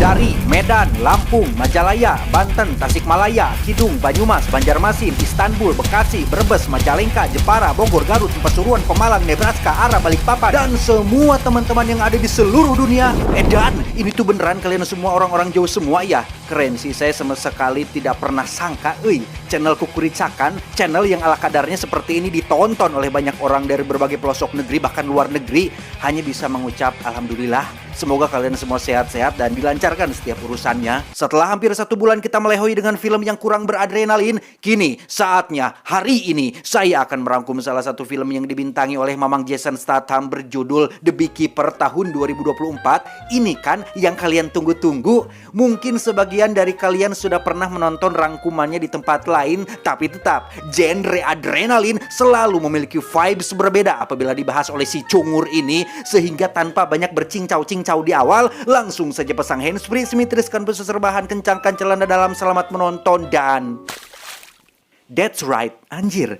dari Medan, Lampung, Majalaya, Banten, Tasikmalaya, Kidung, Banyumas, Banjarmasin, Istanbul, Bekasi, Brebes, Majalengka, Jepara, Bogor, Garut, Pasuruan, Pemalang, Nebraska, Ara, Balikpapan, dan semua teman-teman yang ada di seluruh dunia. Dan ini tuh beneran kalian semua orang-orang jauh semua ya. Keren sih, saya sama sekali tidak pernah sangka, channel Kukuricakan, channel yang ala kadarnya seperti ini ditonton oleh banyak orang dari berbagai pelosok negeri, bahkan luar negeri, hanya bisa mengucap Alhamdulillah. Semoga kalian semua sehat-sehat dan dilancarkan setiap urusannya. Setelah hampir 1 bulan kita melehoi dengan film yang kurang beradrenalin, kini saatnya hari ini saya akan merangkum salah satu film yang dibintangi oleh Mamang Jason Statham berjudul The Beekeeper tahun 2024. Ini kan yang kalian tunggu-tunggu. Mungkin sebagian dari kalian sudah pernah menonton rangkumannya di tempat lain, tapi tetap genre adrenalin selalu memiliki vibes berbeda apabila dibahas oleh si cungur ini, sehingga tanpa banyak bercincau-cincau di awal, langsung saja pasang handsfree, simetriskan pesu serbahan, kencangkan celana dalam, selamat menonton, dan that's right, anjir.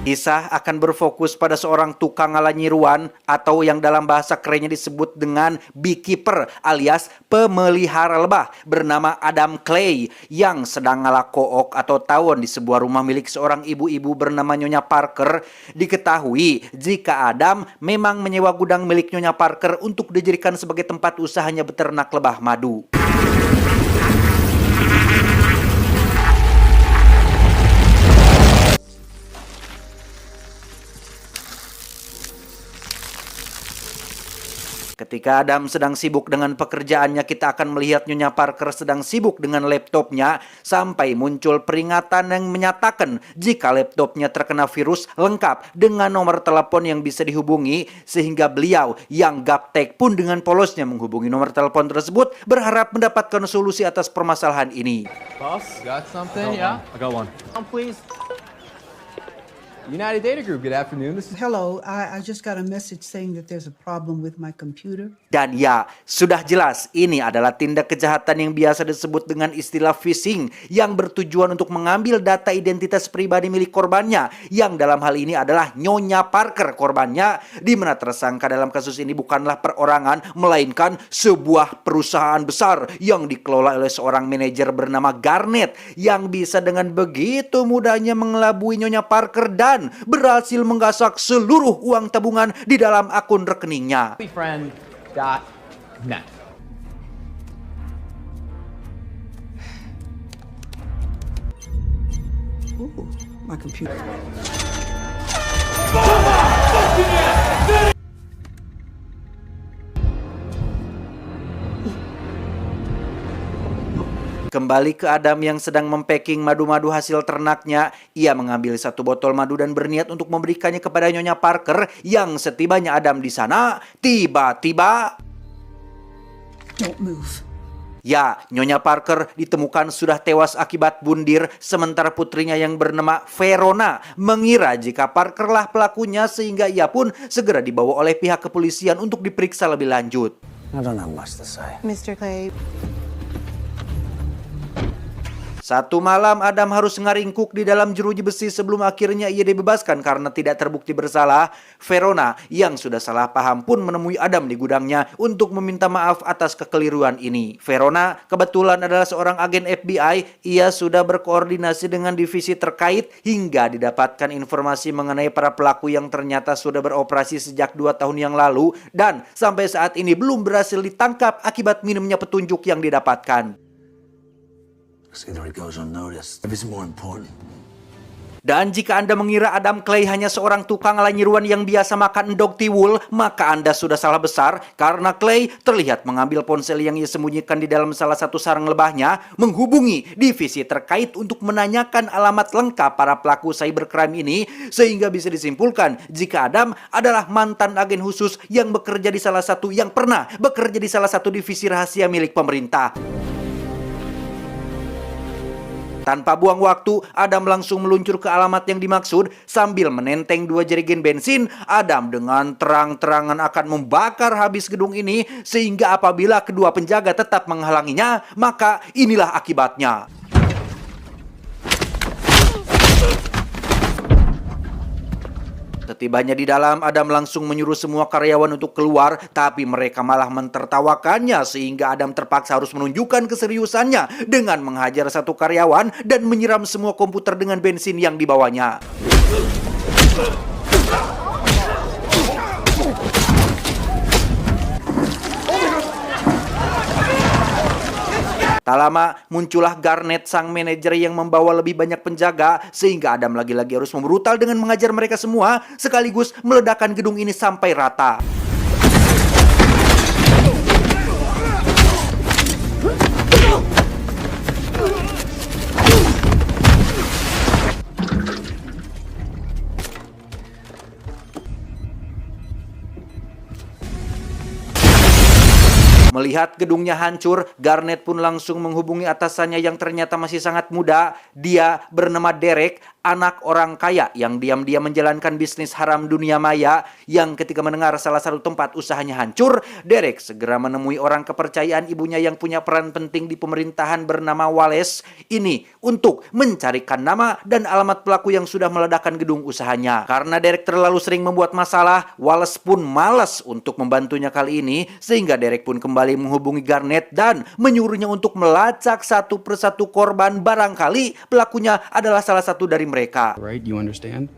Kisah akan berfokus pada seorang tukang nyiruan atau yang dalam bahasa kerennya disebut dengan beekeeper alias pemelihara lebah bernama Adam Clay yang sedang ngalakook atau tawon di sebuah rumah milik seorang ibu-ibu bernama Nyonya Parker. Diketahui jika Adam memang menyewa gudang milik Nyonya Parker untuk dijadikan sebagai tempat usahanya beternak lebah madu. Ketika Adam sedang sibuk dengan pekerjaannya, kita akan melihat Nyonya Parker sedang sibuk dengan laptopnya sampai muncul peringatan yang menyatakan jika laptopnya terkena virus lengkap dengan nomor telepon yang bisa dihubungi, sehingga beliau yang gaptek pun dengan polosnya menghubungi nomor telepon tersebut berharap mendapatkan solusi atas permasalahan ini. Boss, got something? Yeah? I got one. Please. United Data Group, good afternoon. This is... Hello, I just got a message saying that there's a problem with my computer. Dan ya, sudah jelas ini adalah tindak kejahatan yang biasa disebut dengan istilah phishing yang bertujuan untuk mengambil data identitas pribadi milik korbannya, yang dalam hal ini adalah Nyonya Parker korbannya, di mana tersangka dalam kasus ini bukanlah perorangan melainkan sebuah perusahaan besar yang dikelola oleh seorang manajer bernama Garnet yang bisa dengan begitu mudahnya mengelabui Nyonya Parker dan berhasil menggasak seluruh uang tabungan di dalam akun rekeningnya. Friend.net. Ooh, my computer. Kembali ke Adam yang sedang mempacking madu-madu hasil ternaknya, ia mengambil 1 botol madu dan berniat untuk memberikannya kepada Nyonya Parker. Yang setibanya Adam di sana, tiba-tiba, Don't move. ya, Nyonya Parker ditemukan sudah tewas akibat bundir, sementara putrinya yang bernama Verona mengira jika Parkerlah pelakunya, sehingga ia pun segera dibawa oleh pihak kepolisian untuk diperiksa lebih lanjut. I don't have much to say. Mr. Clay. Satu malam Adam harus ngaringkuk di dalam jeruji besi sebelum akhirnya ia dibebaskan karena tidak terbukti bersalah. Verona yang sudah salah paham pun menemui Adam di gudangnya untuk meminta maaf atas kekeliruan ini. Verona kebetulan adalah seorang agen FBI. Ia sudah berkoordinasi dengan divisi terkait hingga didapatkan informasi mengenai para pelaku yang ternyata sudah beroperasi sejak 2 tahun yang lalu dan sampai saat ini belum berhasil ditangkap akibat minimnya petunjuk yang didapatkan. Either it goes unnoticed. If it's more important. Dan jika Anda mengira Adam Clay hanya seorang tukang nyiruan yang biasa makan endog tiwul, maka Anda sudah salah besar, karena Clay terlihat mengambil ponsel yang ia sembunyikan di dalam salah satu sarang lebahnya, menghubungi divisi terkait untuk menanyakan alamat lengkap para pelaku cybercrime ini, sehingga bisa disimpulkan jika Adam adalah mantan agen khusus yang bekerja di salah satu divisi rahasia milik pemerintah. Tanpa buang waktu, Adam langsung meluncur ke alamat yang dimaksud. Sambil menenteng 2 jerigen bensin, Adam dengan terang-terangan akan membakar habis gedung ini, sehingga apabila kedua penjaga tetap menghalanginya, maka inilah akibatnya. Setibanya di dalam, Adam langsung menyuruh semua karyawan untuk keluar, tapi mereka malah mentertawakannya sehingga Adam terpaksa harus menunjukkan keseriusannya dengan menghajar satu karyawan dan menyiram semua komputer dengan bensin yang dibawanya. Tak lama, muncullah Garnet, sang manajer yang membawa lebih banyak penjaga, sehingga Adam lagi-lagi harus membrutal dengan mengajar mereka semua, sekaligus meledakkan gedung ini sampai rata. Melihat gedungnya hancur, Garnet pun langsung menghubungi atasannya yang ternyata masih sangat muda. Dia bernama Derek, anak orang kaya yang diam-diam menjalankan bisnis haram dunia maya, yang ketika mendengar salah satu tempat usahanya hancur, Derek segera menemui orang kepercayaan ibunya yang punya peran penting di pemerintahan bernama Wallace ini untuk mencarikan nama dan alamat pelaku yang sudah meledakkan gedung usahanya. Karena Derek terlalu sering membuat masalah, Wallace pun malas untuk membantunya kali ini, sehingga Derek pun kembali menghubungi Garnet dan menyuruhnya untuk melacak satu persatu korban, barangkali pelakunya adalah salah satu dari mereka. Right, you understand?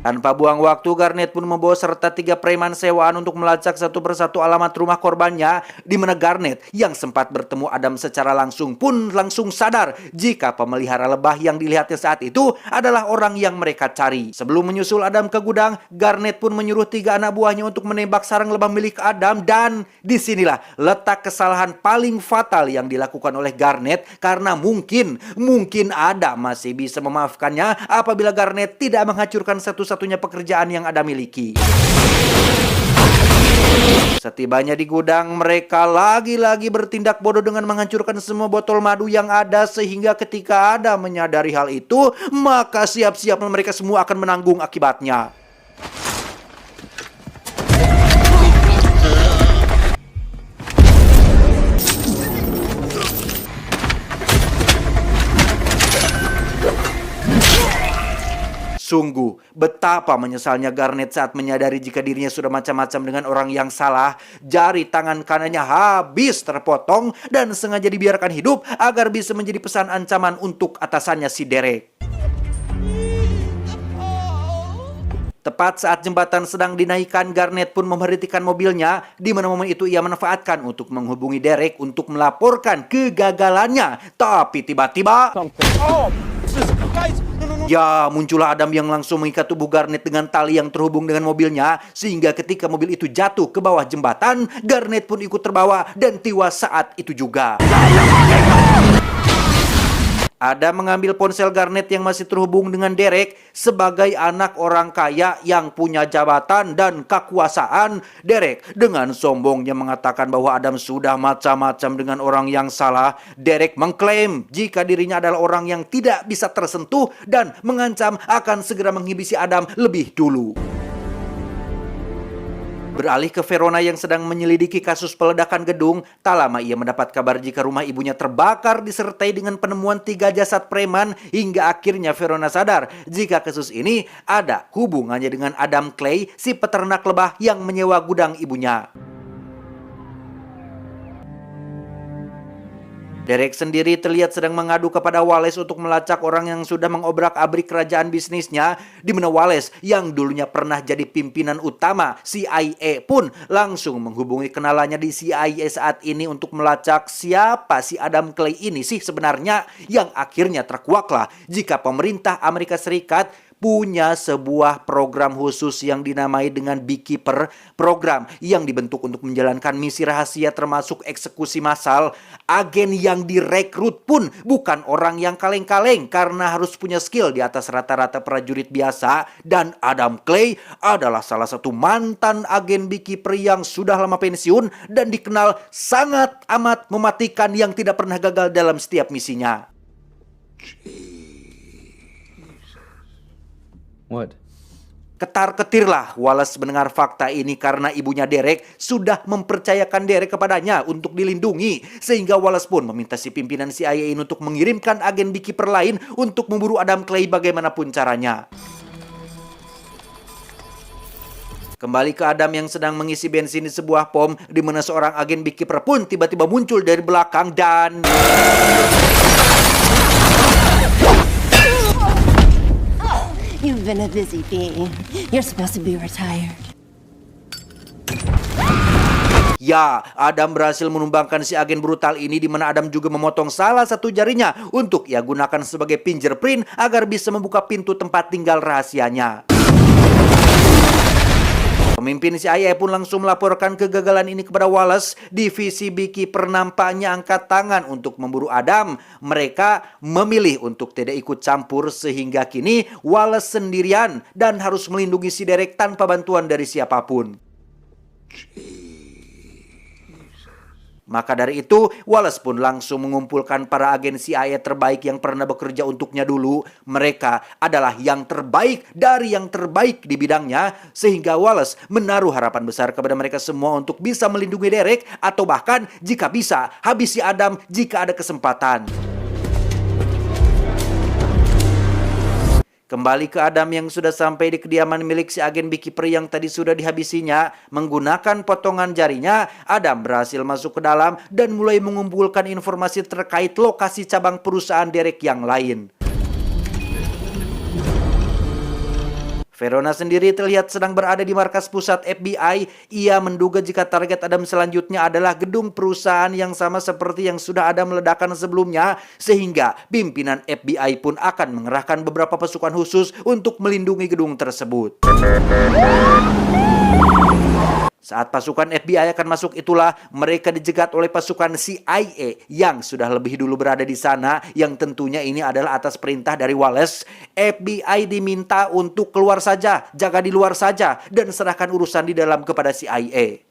Tanpa buang waktu, Garnet pun membawa serta 3 preman sewaan untuk melacak satu persatu alamat rumah korbannya, di mana Garnet yang sempat bertemu Adam secara langsung pun langsung sadar jika pemelihara lebah yang dilihatnya saat itu adalah orang yang mereka cari. Sebelum menyusul Adam ke gudang, Garnet pun menyuruh 3 anak buahnya untuk menembak sarang lebah milik Adam, dan disinilah letak kesalahan paling fatal yang dilakukan oleh Garnet, karena mungkin Adam masih bisa memaafkannya apabila Garnet tidak menghancurkan satu-satunya pekerjaan yang Adam miliki. Setibanya di gudang, mereka lagi-lagi bertindak bodoh dengan menghancurkan semua botol madu yang ada, sehingga ketika Adam menyadari hal itu, maka siap-siap mereka semua akan menanggung akibatnya. Sungguh, betapa menyesalnya Garnet saat menyadari jika dirinya sudah macam-macam dengan orang yang salah. Jari tangan kanannya habis terpotong dan sengaja dibiarkan hidup agar bisa menjadi pesan ancaman untuk atasannya si Derek. Tepat saat jembatan sedang dinaikkan, Garnet pun memberhentikan mobilnya, di mana momen itu ia manfaatkan untuk menghubungi Derek untuk melaporkan kegagalannya. Tapi tiba-tiba, ya, muncullah Adam yang langsung mengikat tubuh Garnet dengan tali yang terhubung dengan mobilnya, sehingga ketika mobil itu jatuh ke bawah jembatan, Garnet pun ikut terbawa dan tewas saat itu juga. Adam mengambil ponsel Garnet yang masih terhubung dengan Derek. Sebagai anak orang kaya yang punya jabatan dan kekuasaan, Derek dengan sombongnya mengatakan bahwa Adam sudah macam-macam dengan orang yang salah. Derek mengklaim jika dirinya adalah orang yang tidak bisa tersentuh dan mengancam akan segera menghibisi Adam lebih dulu. Beralih ke Verona yang sedang menyelidiki kasus peledakan gedung, tak lama ia mendapat kabar jika rumah ibunya terbakar disertai dengan penemuan 3 jasad preman, hingga akhirnya Verona sadar jika kasus ini ada hubungannya dengan Adam Clay, si peternak lebah yang menyewa gudang ibunya. Derek sendiri terlihat sedang mengadu kepada Wallace untuk melacak orang yang sudah mengobrak-abrik kerajaan bisnisnya, di mana Wallace yang dulunya pernah jadi pimpinan utama CIA pun langsung menghubungi kenalannya di CIA saat ini untuk melacak siapa si Adam Clay ini sih sebenarnya, yang akhirnya terkuaklah jika pemerintah Amerika Serikat punya sebuah program khusus yang dinamai dengan Beekeeper, program yang dibentuk untuk menjalankan misi rahasia termasuk eksekusi massal. Agen yang direkrut pun bukan orang yang kaleng-kaleng karena harus punya skill di atas rata-rata prajurit biasa, dan Adam Clay adalah salah satu mantan agen Beekeeper yang sudah lama pensiun dan dikenal sangat amat mematikan yang tidak pernah gagal dalam setiap misinya. What? Ketar-ketirlah Wallace mendengar fakta ini karena ibunya Derek sudah mempercayakan Derek kepadanya untuk dilindungi, sehingga Wallace pun meminta si pimpinan CIA ini untuk mengirimkan agen Beekeeper lain untuk memburu Adam Clay bagaimanapun caranya. Kembali ke Adam yang sedang mengisi bensin di sebuah pom, di mana seorang agen Beekeeper pun tiba-tiba muncul dari belakang dan... You've been a busy bee. You're supposed to be retired. Ya, Adam berhasil menumbangkan si agen brutal ini, di mana Adam juga memotong salah satu jarinya untuk ia gunakan sebagai fingerprint agar bisa membuka pintu tempat tinggal rahasianya. Pemimpin CIA pun langsung melaporkan kegagalan ini kepada Wallace. Divisi Beekeeper nampaknya angkat tangan untuk memburu Adam. Mereka memilih untuk tidak ikut campur, sehingga kini Wallace sendirian dan harus melindungi si Derek tanpa bantuan dari siapapun. Maka dari itu, Wallace pun langsung mengumpulkan para agen CIA terbaik yang pernah bekerja untuknya dulu. Mereka adalah yang terbaik dari yang terbaik di bidangnya, sehingga Wallace menaruh harapan besar kepada mereka semua untuk bisa melindungi Derek, atau bahkan jika bisa, habisi Adam jika ada kesempatan. Kembali ke Adam yang sudah sampai di kediaman milik si agen Beekeeper yang tadi sudah dihabisinya. Menggunakan potongan jarinya, Adam berhasil masuk ke dalam dan mulai mengumpulkan informasi terkait lokasi cabang perusahaan Derek yang lain. Verona sendiri terlihat sedang berada di markas pusat FBI. Ia menduga jika target Adam selanjutnya adalah gedung perusahaan yang sama seperti yang sudah Adam ledakan sebelumnya, sehingga pimpinan FBI pun akan mengerahkan beberapa pasukan khusus untuk melindungi gedung tersebut. Saat pasukan FBI akan masuk itulah mereka dijegat oleh pasukan CIA yang sudah lebih dulu berada di sana, yang tentunya ini adalah atas perintah dari Wallace. FBI diminta untuk keluar saja, jaga di luar saja, dan serahkan urusan di dalam kepada CIA.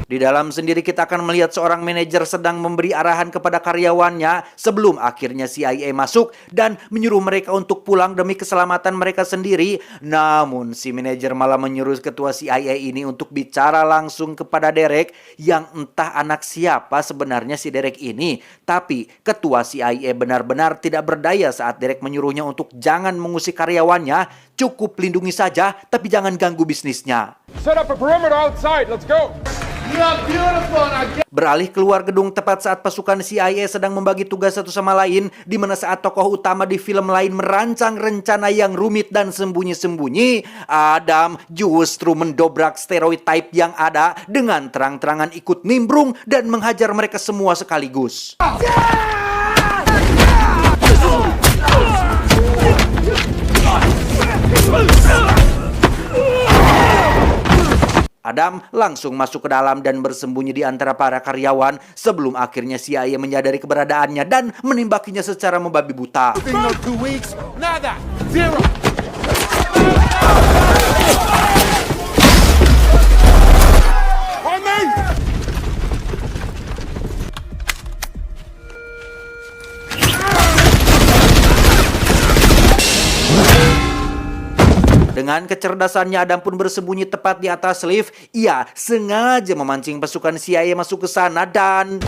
Di dalam sendiri kita akan melihat seorang manajer sedang memberi arahan kepada karyawannya sebelum akhirnya CIA masuk dan menyuruh mereka untuk pulang demi keselamatan mereka sendiri. Namun si manajer malah menyuruh ketua CIA ini untuk bicara langsung kepada Derek, yang entah anak siapa sebenarnya si Derek ini. Tapi ketua CIA benar-benar tidak berdaya saat Derek menyuruhnya untuk jangan mengusik karyawannya, cukup lindungi saja tapi jangan ganggu bisnisnya. Set up a perimeter outside. Let's go. Beralih keluar gedung tepat saat pasukan CIA sedang membagi tugas satu sama lain, di mana saat tokoh utama di film lain merancang rencana yang rumit dan sembunyi-sembunyi, Adam justru mendobrak stereotip yang ada dengan terang-terangan ikut nimbrung dan menghajar mereka semua sekaligus. Adam langsung masuk ke dalam dan bersembunyi di antara para karyawan sebelum akhirnya CIA menyadari keberadaannya dan menembakinya secara membabi buta. Dengan kecerdasannya, Adam pun bersembunyi tepat di atas lift. Ia sengaja memancing pasukan CIA masuk ke sana dan...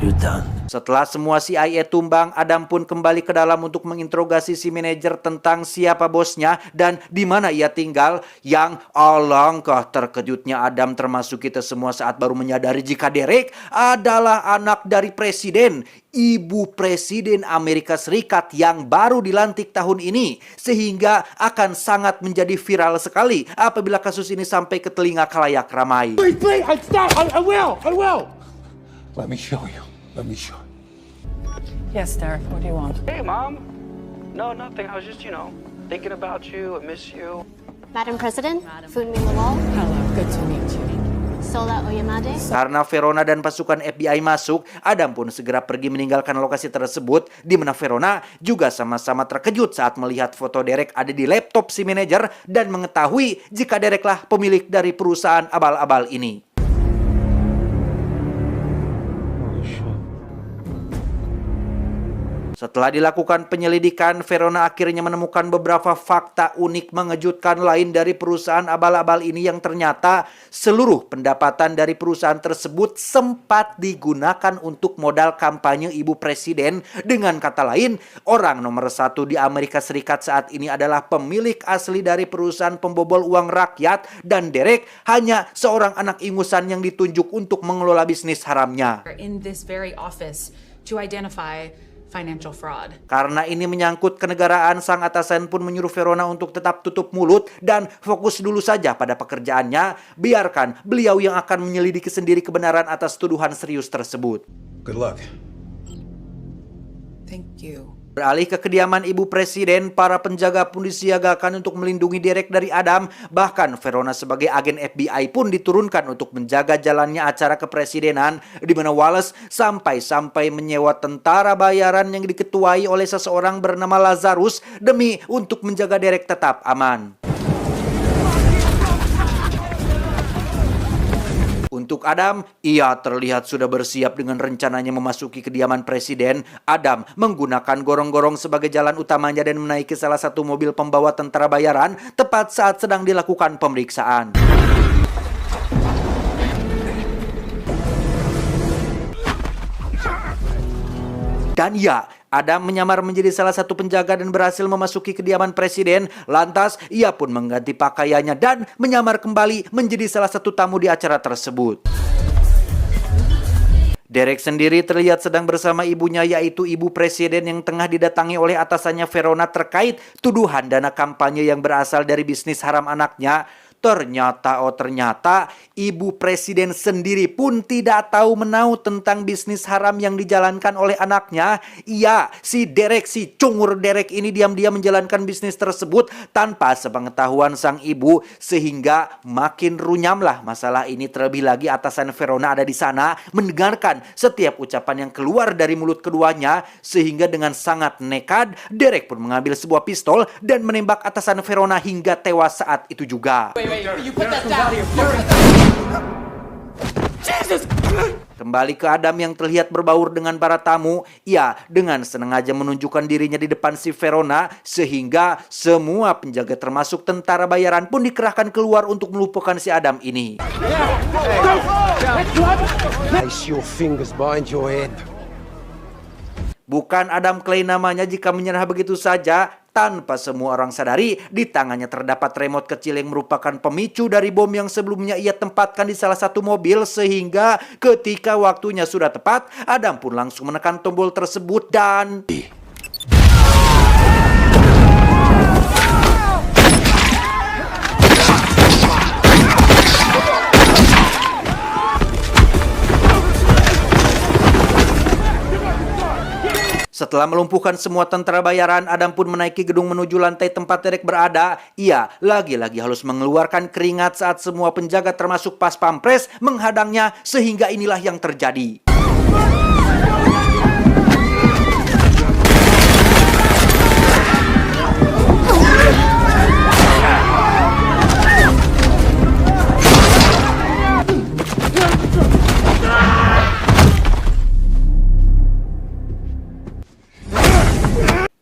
You're done. Setelah semua CIA tumbang, Adam pun kembali ke dalam untuk menginterogasi si manajer tentang siapa bosnya dan di mana ia tinggal. Yang alangkah terkejutnya Adam termasuk kita semua saat baru menyadari jika Derek adalah anak dari presiden, ibu presiden Amerika Serikat yang baru dilantik tahun ini. Sehingga akan sangat menjadi viral sekali apabila kasus ini sampai ke telinga khalayak ramai. Please, stop. I will. Let me show you. Let me show you. Yes, Derek, what do you want? Hey, Mom. No, nothing. I was just, thinking about you. I miss you. Madam President, Funmi Lawal, Hello, good to meet you. Sola Oyamade. Karena Verona dan pasukan FBI masuk, Adam pun segera pergi meninggalkan lokasi tersebut, di mana Verona juga sama-sama terkejut saat melihat foto Derek ada di laptop si manajer dan mengetahui jika Dereklah pemilik dari perusahaan abal-abal ini. Setelah dilakukan penyelidikan, Verona akhirnya menemukan beberapa fakta unik mengejutkan lain dari perusahaan abal-abal ini yang ternyata seluruh pendapatan dari perusahaan tersebut sempat digunakan untuk modal kampanye ibu presiden. Dengan kata lain, orang nomor 1 di Amerika Serikat saat ini adalah pemilik asli dari perusahaan pembobol uang rakyat dan Derek hanya seorang anak ingusan yang ditunjuk untuk mengelola bisnis haramnya. In this very office to identify financial fraud. Karena ini menyangkut kenegaraan, sang atasan pun menyuruh Verona untuk tetap tutup mulut dan fokus dulu saja pada pekerjaannya. Biarkan beliau yang akan menyelidiki sendiri kebenaran atas tuduhan serius tersebut. Good luck. Thank you. Beralih ke kediaman ibu presiden, para penjaga pun disiagakan untuk melindungi Derek dari Adam. Bahkan Verona sebagai agen FBI pun diturunkan untuk menjaga jalannya acara kepresidenan, di mana Wallace sampai-sampai menyewa tentara bayaran yang diketuai oleh seseorang bernama Lazarus demi untuk menjaga Derek tetap aman. Untuk Adam, ia terlihat sudah bersiap dengan rencananya memasuki kediaman presiden. Adam menggunakan gorong-gorong sebagai jalan utamanya dan menaiki salah satu mobil pembawa tentara bayaran tepat saat sedang dilakukan pemeriksaan. Dan ya, Adam menyamar menjadi salah satu penjaga dan berhasil memasuki kediaman presiden. Lantas, ia pun mengganti pakaiannya dan menyamar kembali menjadi salah satu tamu di acara tersebut. Derek sendiri terlihat sedang bersama ibunya, yaitu ibu presiden yang tengah didatangi oleh atasannya Verona terkait tuduhan dana kampanye yang berasal dari bisnis haram anaknya. Ternyata ibu presiden sendiri pun tidak tahu menau tentang bisnis haram yang dijalankan oleh anaknya. Iya, si Derek, si cungur Derek ini diam-diam menjalankan bisnis tersebut tanpa sepengetahuan sang ibu, sehingga makin runyamlah masalah ini. Terlebih lagi atasan Verona ada di sana mendengarkan setiap ucapan yang keluar dari mulut keduanya, sehingga dengan sangat nekat Derek pun mengambil sebuah pistol dan menembak atasan Verona hingga tewas saat itu juga. Kembali ke Adam yang terlihat berbaur dengan para tamu. Ia dengan sengaja menunjukkan dirinya di depan si Verona, sehingga semua penjaga termasuk tentara bayaran pun dikerahkan keluar untuk melumpuhkan si Adam ini. Place your fingers behind your head. Bukan Adam Clay namanya jika menyerah begitu saja. Tanpa semua orang sadari, di tangannya terdapat remote kecil yang merupakan pemicu dari bom yang sebelumnya ia tempatkan di salah satu mobil, sehingga ketika waktunya sudah tepat, Adam pun langsung menekan tombol tersebut dan... Setelah melumpuhkan semua tentara bayaran, Adam pun menaiki gedung menuju lantai tempat Derek berada. Ia lagi-lagi harus mengeluarkan keringat saat semua penjaga termasuk pas pampres menghadangnya, sehingga inilah yang terjadi.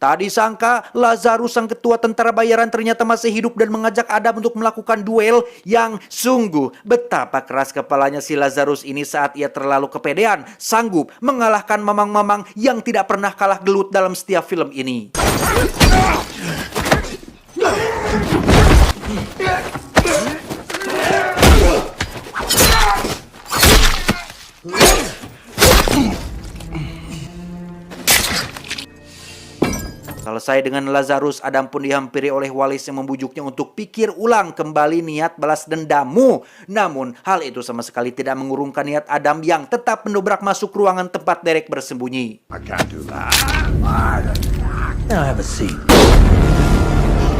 Tak disangka, Lazarus sang ketua tentara bayaran ternyata masih hidup dan mengajak Adam untuk melakukan duel yang sungguh betapa keras kepalanya si Lazarus ini saat ia terlalu kepedean sanggup mengalahkan mamang-mamang yang tidak pernah kalah gelut dalam setiap film ini. Selesai dengan Lazarus, Adam pun dihampiri oleh Wallace yang membujuknya untuk pikir ulang kembali niat balas dendammu. Namun, hal itu sama sekali tidak mengurungkan niat Adam yang tetap mendobrak masuk ruangan tempat Derek bersembunyi. I can't do that. Now have a seat.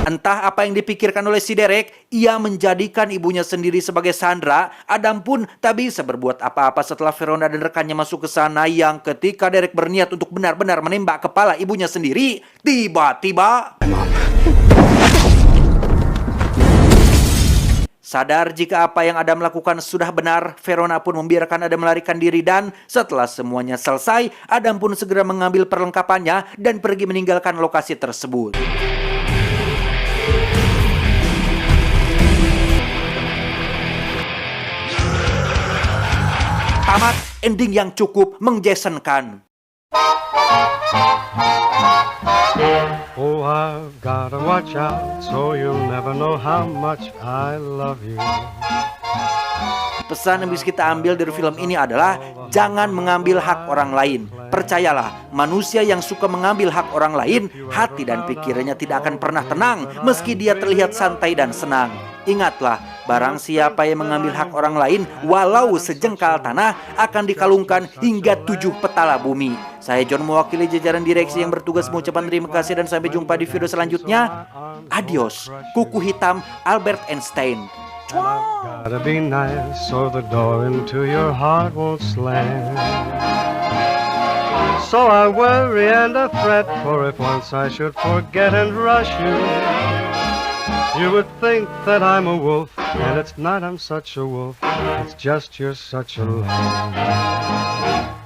Entah apa yang dipikirkan oleh si Derek, ia menjadikan ibunya sendiri sebagai Sandra. Adam pun tak bisa berbuat apa-apa setelah Verona dan rekannya masuk ke sana yang ketika Derek berniat untuk benar-benar menembak kepala ibunya sendiri, tiba-tiba sadar jika apa yang Adam lakukan sudah benar, Verona pun membiarkan Adam melarikan diri dan setelah semuanya selesai, Adam pun segera mengambil perlengkapannya dan pergi meninggalkan lokasi tersebut. Tamat, ending yang cukup mengjesenkan. Oh, I've gotta watch out, so you'll never know how much I love you. Pesan yang bisa kita ambil dari film ini adalah jangan mengambil hak orang lain. Percayalah, manusia yang suka mengambil hak orang lain, hati dan pikirannya tidak akan pernah tenang meski dia terlihat santai dan senang. Ingatlah, barang siapa yang mengambil hak orang lain, walau sejengkal tanah, akan dikalungkan hingga 7 petala bumi. Saya John mewakili jajaran direksi yang bertugas mengucapkan terima kasih dan sampai jumpa di video selanjutnya. Adios, kuku hitam Albert Einstein. Gotta be nice so the door into your heart won't slam. So I worry and I fret, for if once I should forget and rush you, you would think that I'm a wolf, and it's not I'm such a wolf, it's just you're such a lamb.